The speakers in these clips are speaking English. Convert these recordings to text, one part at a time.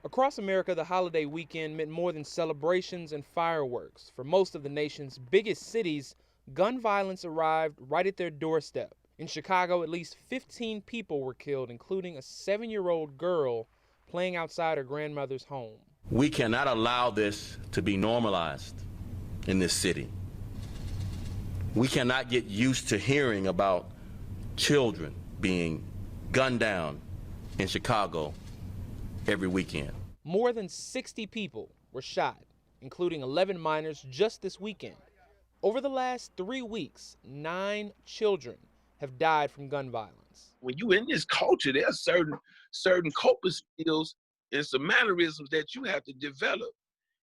Across America, the holiday weekend meant more than celebrations and fireworks. For most of the nation's biggest cities, gun violence arrived right at their doorstep. In Chicago, at least 15 people were killed, including a 7-year-old girl playing outside her grandmother's home. We cannot allow this to be normalized in this city. We cannot get used to hearing about children being gunned down in Chicago every weekend. More than 60 people were shot, including 11 minors just this weekend. Over the last 3 weeks, 9 children have died from gun violence. When you in this culture, there are certain coping skills and some mannerisms that you have to develop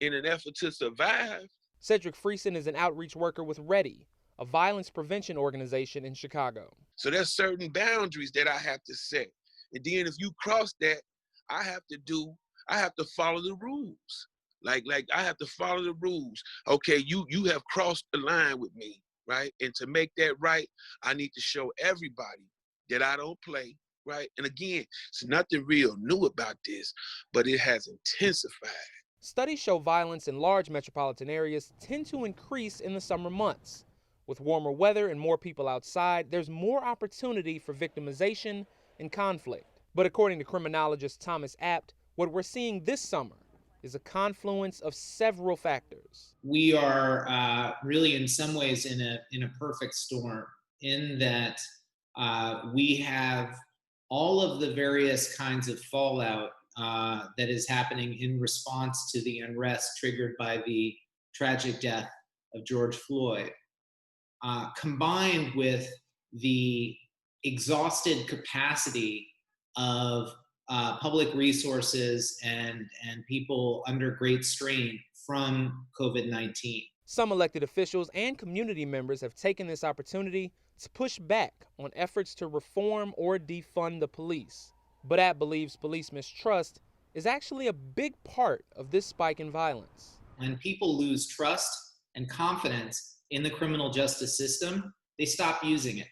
in an effort to survive. Cedric Friesen is an outreach worker with READY, a violence prevention organization in Chicago. So there's certain boundaries that I have to set. And then if you cross that, I have to follow the rules. Like I have to follow the rules. Okay, you have crossed the line with me, right? And to make that right, I need to show everybody that I don't play, right? And again, it's nothing real new about this, but it has intensified. Studies show violence in large metropolitan areas tend to increase in the summer months. With warmer weather and more people outside, there's more opportunity for victimization and conflict. But according to criminologist Thomas Apt, what we're seeing this summer is a confluence of several factors. We are really in some ways in a perfect storm in that we have all of the various kinds of fallout that is happening in response to the unrest triggered by the tragic death of George Floyd, combined with the exhausted capacity of public resources and people under great strain from COVID-19. Some elected officials and community members have taken this opportunity to push back on efforts to reform or defund the police. But Abt believes police mistrust is actually a big part of this spike in violence. When people lose trust and confidence in the criminal justice system, they stop using it.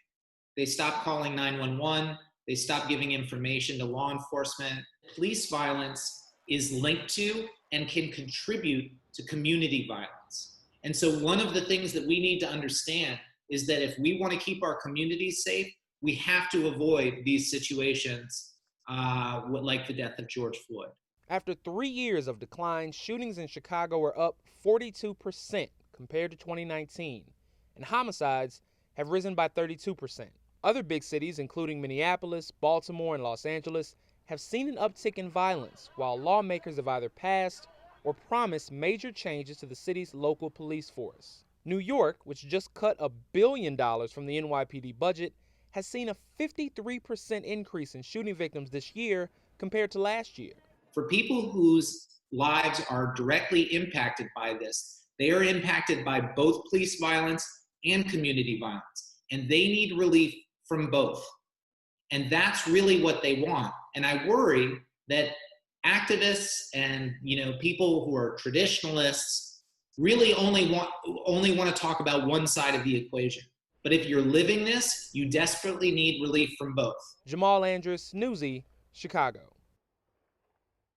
They stop calling 911. They stop giving information to law enforcement. Police violence is linked to and can contribute to community violence. And so one of the things that we need to understand is that if we want to keep our communities safe, we have to avoid these situations like the death of George Floyd. After 3 years of decline, shootings in Chicago are up 42% compared to 2019, and homicides have risen by 32%. Other big cities, including Minneapolis, Baltimore, and Los Angeles, have seen an uptick in violence, while lawmakers have either passed or promised major changes to the city's local police force. New York, which just cut $1 billion from the NYPD budget, has seen a 53% increase in shooting victims this year compared to last year. For people whose lives are directly impacted by this, they are impacted by both police violence and community violence, and they need relief from both. And that's really what they want. And I worry that activists and people who are traditionalists really only want to talk about one side of the equation. But if you're living this, you desperately need relief from both. Jamal Andrus, Newsy, Chicago.